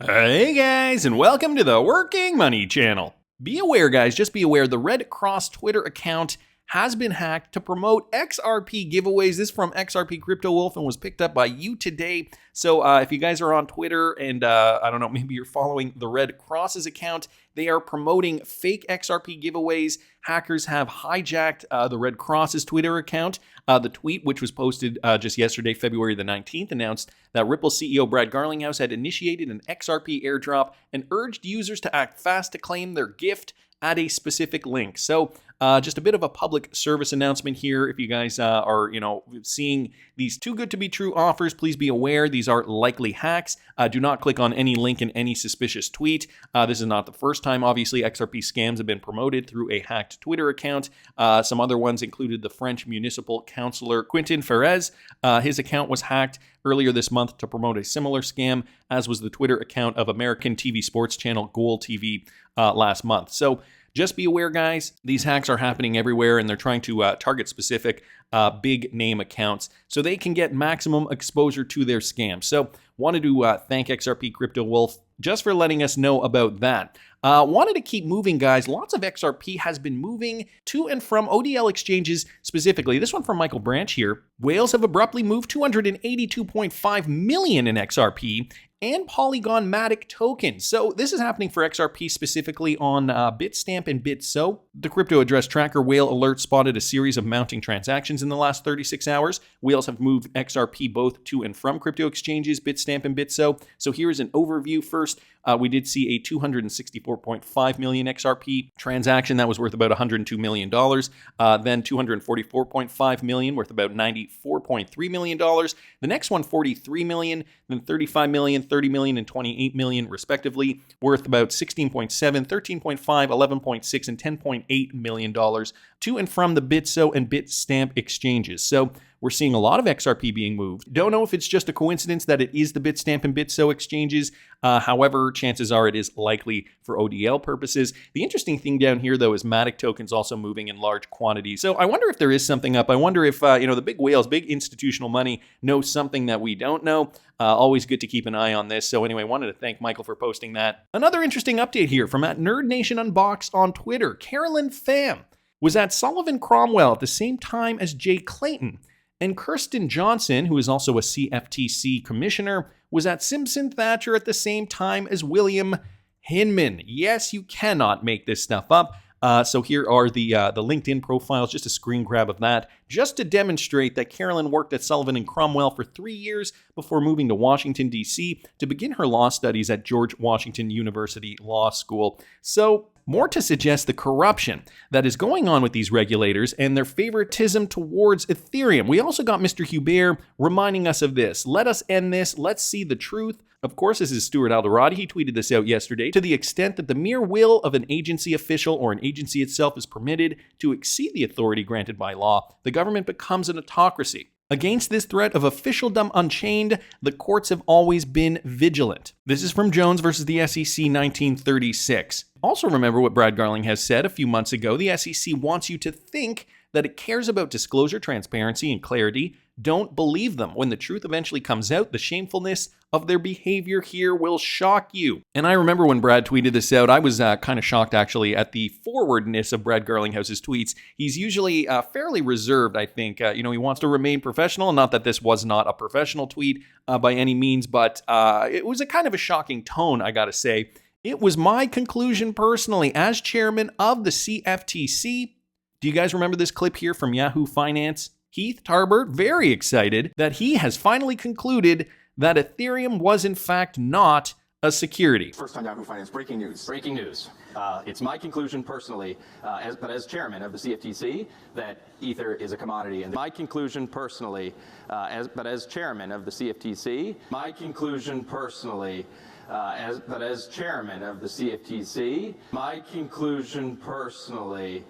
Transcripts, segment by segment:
Hey guys, and welcome to the Working Money channel. Be aware guys, just be aware, the Red Cross Twitter account has been hacked to promote XRP giveaways. This is from XRP Crypto Wolf and was picked up by you today. So if you guys are on Twitter and I don't know, maybe you're following the Red Cross's account, they are promoting fake XRP giveaways. Hackers have hijacked the Red Cross's Twitter account. The tweet, which was posted just yesterday, February the 19th, announced that Ripple CEO Brad Garlinghouse had initiated an XRP airdrop and urged users to act fast to claim their gift at a specific link. So just a bit of a public service announcement here. If you guys are, seeing these too good to be true offers, please be aware these are likely hacks. Do not click on any link in any suspicious tweet. This is not the first time, obviously, XRP scams have been promoted through a hacked Twitter account. Some other ones included the French municipal councillor Quentin Ferez. His account was hacked earlier this month to promote a similar scam, as was the Twitter account of American TV sports channel Goal TV last month. So just be aware, guys, these hacks are happening everywhere, and they're trying to target specific big name accounts so they can get maximum exposure to their scams. So wanted to thank XRP Crypto Wolf just for letting us know about that. Wanted to keep moving, guys. Lots of XRP has been moving to and from ODL exchanges specifically. This one from Michael Branch here. Whales have abruptly moved 282.5 million in XRP and Polygon Matic tokens. So this is happening for XRP specifically on Bitstamp and Bitso. The crypto address tracker Whale Alert spotted a series of mounting transactions in the last 36 hours. Whales have moved XRP both to and from crypto exchanges, Bitstamp and Bitso. So here's an overview first. We did see a 264.5 million XRP transaction that was worth about $102 million. Then 244.5 million worth about $94.3 million. The next one, 43 million, then 35 million, 30 million, and 28 million respectively, worth about 16.7, 13.5, 11.6, and 10.8 million dollars to and from the Bitso and Bitstamp exchanges. So we're seeing a lot of XRP being moved. Don't know if it's just a coincidence that it is the Bitstamp and Bitso exchanges. However, chances are it is likely for ODL purposes. The interesting thing down here, though, is Matic tokens also moving in large quantities. So I wonder if there is something up. I wonder if, the big whales, big institutional money know something that we don't know. Always good to keep an eye on this. So anyway, wanted to thank Michael for posting that. Another interesting update here from @NerdNation Unboxed on Twitter. Carolyn Pham was at Sullivan Cromwell at the same time as Jay Clayton. And Kirsten Johnson, who is also a CFTC commissioner, was at Simpson Thacher at the same time as William Hinman. Yes, you cannot make this stuff up. So here are the LinkedIn profiles, just a screen grab of that, just to demonstrate that Carolyn worked at Sullivan and Cromwell for 3 years before moving to Washington, D.C. to begin her law studies at George Washington University Law School. So more to suggest the corruption that is going on with these regulators and their favoritism towards Ethereum. We also got Mr. Hubert reminding us of this. Let us end this. Let's see the truth. Of course, this is Stuart El Dorado. He tweeted this out yesterday. To the extent that the mere will of an agency official or an agency itself is permitted to exceed the authority granted by law, the government becomes an autocracy. Against this threat of officialdom unchained, the courts have always been vigilant. This is from Jones versus the SEC 1936. Also remember what Brad Garling has said a few months ago. The SEC wants you to think that it cares about disclosure, transparency, and clarity. Don't believe them. When the truth eventually comes out, the shamefulness of their behavior here will shock you. And I remember when Brad tweeted this out, I was kind of shocked actually at the forwardness of Brad Garlinghouse's tweets. He's usually fairly reserved, I think. He wants to remain professional. Not that this was not a professional tweet by any means, but it was a kind of a shocking tone, I gotta say. It was my conclusion personally as chairman of the CFTC. Do you guys remember this clip here from Yahoo Finance? Heath Tarbert, very excited that he has finally concluded that Ethereum was in fact not a security. First on Yahoo Finance, breaking news. Breaking news. It's my conclusion personally, as chairman of the CFTC, that Ether is a commodity. And my conclusion personally, as chairman of the CFTC, my conclusion personally, as chairman of the CFTC, my conclusion personally,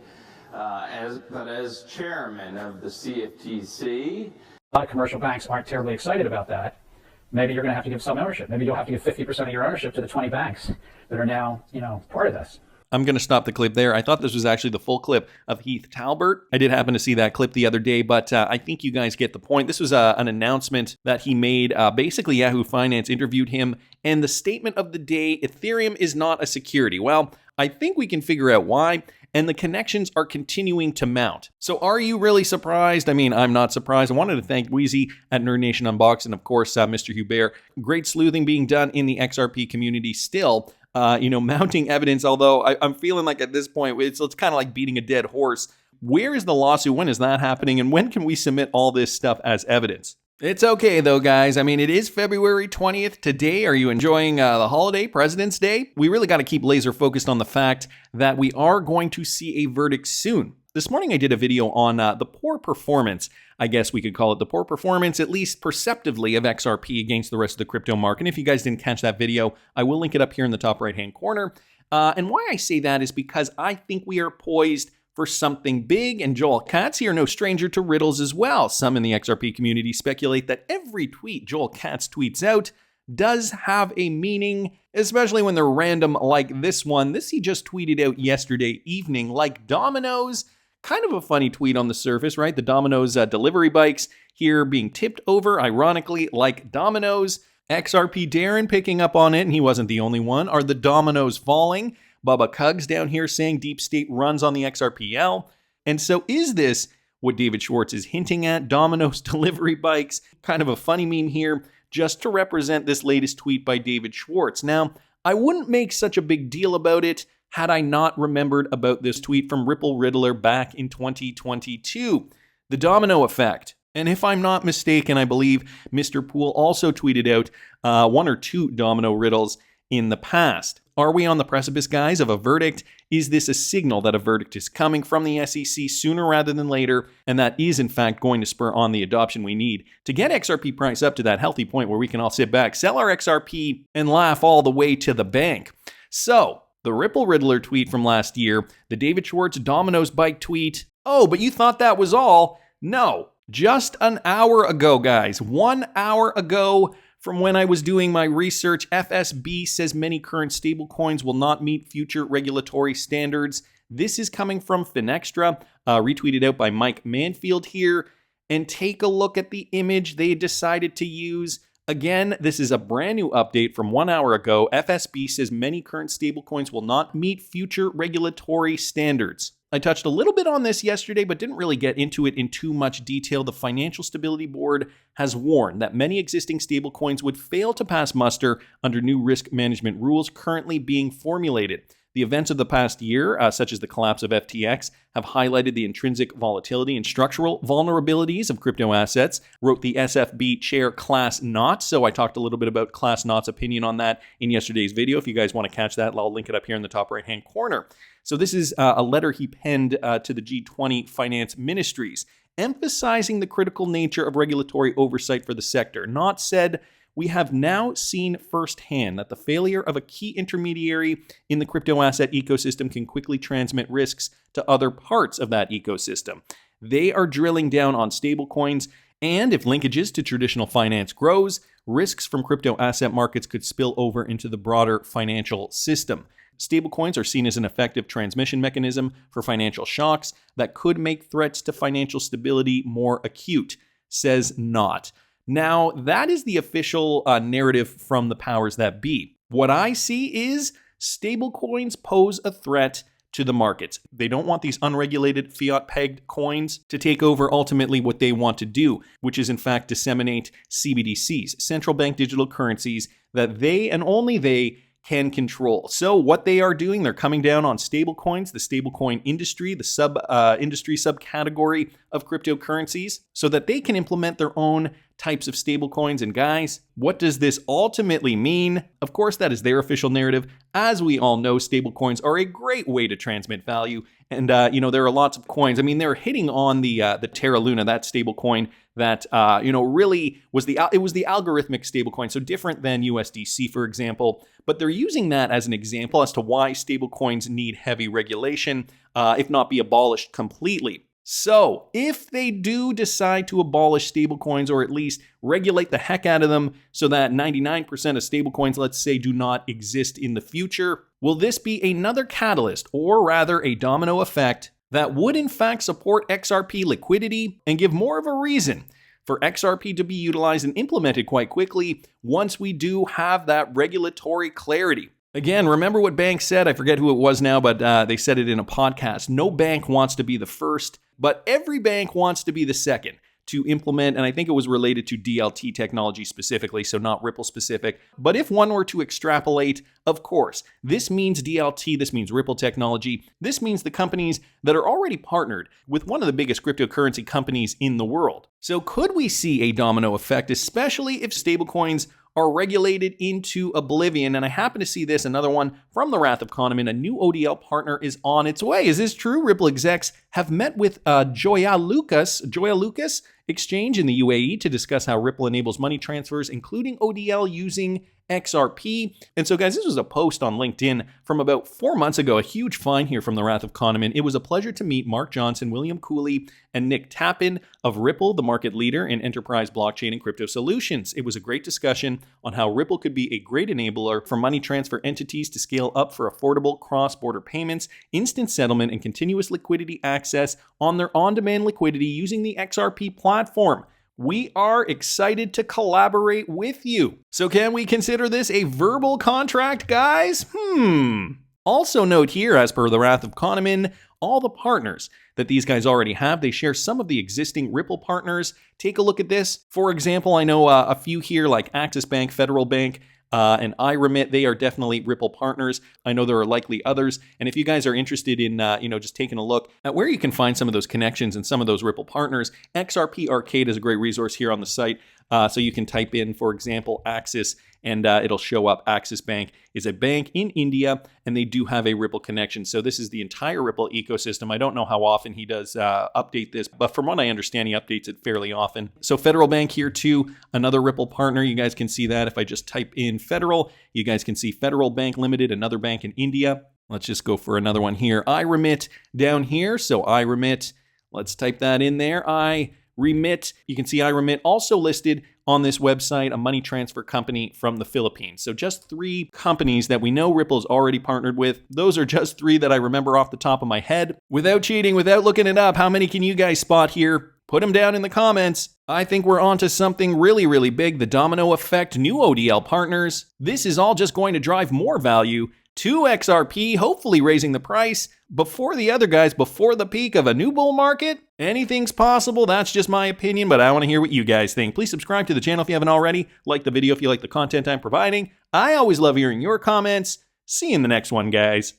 as chairman of the CFTC. A lot of commercial banks aren't terribly excited about that. Maybe you're going to have to give some ownership. Maybe you'll have to give 50% of your ownership to the 20 banks that are now, part of this. I'm going to stop the clip there. I thought this was actually the full clip of Heath Talbert. I did happen to see that clip the other day, but I think you guys get the point. This was an announcement that he made. Basically, Yahoo Finance interviewed him And the statement of the day, Ethereum is not a security. Well, I think we can figure out why, and the connections are continuing to mount. So are you really surprised? I mean, I'm not surprised. I wanted to thank Wheezy at Nerd Nation Unboxed, and of course, Mr. Hubert. Great sleuthing being done in the XRP community still. Mounting evidence, although I'm feeling like at this point, it's kind of like beating a dead horse. Where is the lawsuit? When is that happening? And when can we submit all this stuff as evidence? It's okay though, guys. I mean, it is February 20th today. Are you enjoying the holiday, President's Day? We really got to keep laser focused on the fact that we are going to see a verdict soon. This morning I did a video on the poor performance, I guess we could call it the poor performance, at least perceptively, of XRP against the rest of the crypto market. And if you guys didn't catch that video, I will link it up here in the top right-hand corner. And why I say that is because I think we are poised for something big, and Joyalukkas here, no stranger to riddles as well. Some in the XRP community speculate that every tweet Joyalukkas tweets out does have a meaning, especially when they're random like this one. This he just tweeted out yesterday evening, like Domino's. Kind of a funny tweet on the surface, right? The Domino's delivery bikes here being tipped over, ironically, like Domino's. XRP Darren picking up on it, and he wasn't the only one. Are the dominoes falling? Bubba Cugs down here saying Deep State runs on the XRPL. And so is this what David Schwartz is hinting at? Domino's delivery bikes. Kind of a funny meme here just to represent this latest tweet by David Schwartz. Now, I wouldn't make such a big deal about it had I not remembered about this tweet from Riddler back in 2022. The Domino Effect. And if I'm not mistaken, I believe Mr. Poole also tweeted out one or two domino riddles in the past. Are we on the precipice, guys, of a verdict? Is this a signal that a verdict is coming from the SEC sooner rather than later, and that is, in fact, going to spur on the adoption we need to get XRP price up to that healthy point where we can all sit back, sell our XRP, and laugh all the way to the bank? So, the Riddler tweet from last year, the David Schwartz Domino's bike tweet. Oh, but you thought that was all? No, just an hour ago, guys. 1 hour ago, from when I was doing my research, FSB says many current stablecoins will not meet future regulatory standards. This is coming from Finextra, retweeted out by Mike Manfield here. And take a look at the image they decided to use. Again, this is a brand new update from 1 hour ago. FSB says many current stablecoins will not meet future regulatory standards. I touched a little bit on this yesterday, but didn't really get into it in too much detail. The Financial Stability Board has warned that many existing stablecoins would fail to pass muster under new risk management rules currently being formulated. The events of the past year, such as the collapse of FTX, have highlighted the intrinsic volatility and structural vulnerabilities of crypto assets, wrote the SFB chair Klaas Knot. So I talked a little bit about Klaas Knot's opinion on that in yesterday's video. If you guys want to catch that, I'll link it up here in the top right-hand corner. So this is a letter he penned to the G20 finance ministries, emphasizing the critical nature of regulatory oversight for the sector. Knot said, "We have now seen firsthand that the failure of a key intermediary in the crypto asset ecosystem can quickly transmit risks to other parts of that ecosystem. They are drilling down on stablecoins, and if linkages to traditional finance grows, risks from crypto asset markets could spill over into the broader financial system. Stablecoins are seen as an effective transmission mechanism for financial shocks that could make threats to financial stability more acute," says Knot. Now, that is the official narrative from the powers that be. What I see is stablecoins pose a threat to the markets. They don't want these unregulated fiat-pegged coins to take over ultimately what they want to do, which is in fact disseminate CBDCs, central bank digital currencies, that they and only they can control. So what they are doing, they're coming down on stablecoins, the stablecoin industry, the industry subcategory of cryptocurrencies, so that they can implement their own types of stablecoins. And guys, what does this ultimately mean? Of course, that is their official narrative. As we all know, stablecoins are a great way to transmit value. And, there are lots of coins. I mean, they're hitting on the Terra Luna, that stablecoin that, really was the algorithmic stablecoin. So different than USDC, for example. But they're using that as an example as to why stablecoins need heavy regulation, if not be abolished completely. So, if they do decide to abolish stablecoins, or at least regulate the heck out of them so that 99% of stablecoins, let's say, do not exist in the future, will this be another catalyst, or rather a domino effect, that would in fact support XRP liquidity and give more of a reason for XRP to be utilized and implemented quite quickly once we do have that regulatory clarity. Again, remember what banks said? I forget who it was now, but they said it in a podcast. No bank wants to be the first, but every bank wants to be the second to implement, and I think it was related to DLT technology specifically, so not Ripple specific. But if one were to extrapolate, of course, this means DLT, this means Ripple technology, this means the companies that are already partnered with one of the biggest cryptocurrency companies in the world. So could we see a domino effect, especially if stablecoins are regulated into oblivion? And I happen to see this, another one from the Wrath of Kahneman, a new ODL partner is on its way. Is this true? Ripple execs have met with Joyalukkas exchange in the UAE to discuss how Ripple enables money transfers, including ODL using XRP. And so guys, this was a post on LinkedIn from about 4 months ago, a huge find here from the Wrath of Kahneman. It was a pleasure to meet Mark Johnson, William Cooley, and Nick Tappan of Ripple, the market leader in enterprise blockchain and crypto solutions. It was a great discussion on how Ripple could be a great enabler for money transfer entities to scale up for affordable cross-border payments, instant settlement, and continuous liquidity access on their on-demand liquidity using the XRP platform. We are excited to collaborate with you. So can we consider this a verbal contract, guys? Also note here, as per the Wrath of Kahneman, all the partners that these guys already have, they share some of the existing Ripple partners. Take a look at this. For example, I know a few here like Axis Bank, Federal Bank, and iRemit, they are definitely Ripple partners. I know there are likely others. And if you guys are interested in, just taking a look at where you can find some of those connections and some of those Ripple partners, XRP Arcade is a great resource here on the site. So you can type in, for example, Axis, and it'll show up. Axis Bank is a bank in India, and they do have a Ripple connection. So this is the entire Ripple ecosystem. I don't know how often he does update this, but from what I understand, he updates it fairly often. So Federal Bank here too, another Ripple partner. You guys can see that. If I just type in Federal, you guys can see Federal Bank Limited, another bank in India. Let's just go for another one here. iRemit down here. So iRemit, let's type that in there. iRemit. You can see iRemit also listed on this website, a money transfer company from the Philippines. So just 3 companies that we know Ripple's already partnered with. Those are just 3 that I remember off the top of my head. Without cheating, without looking it up, how many can you guys spot here? Put them down in the comments. I think we're onto something really, really big. The domino effect, new ODL partners. This is all just going to drive more value to XRP, hopefully raising the price before the other guys, before the peak of a new bull market. Anything's possible. That's just my opinion, but I want to hear what you guys think. Please subscribe to the channel if you haven't already. Like the video if you like the content I'm providing. I always love hearing your comments. See you in the next one, guys.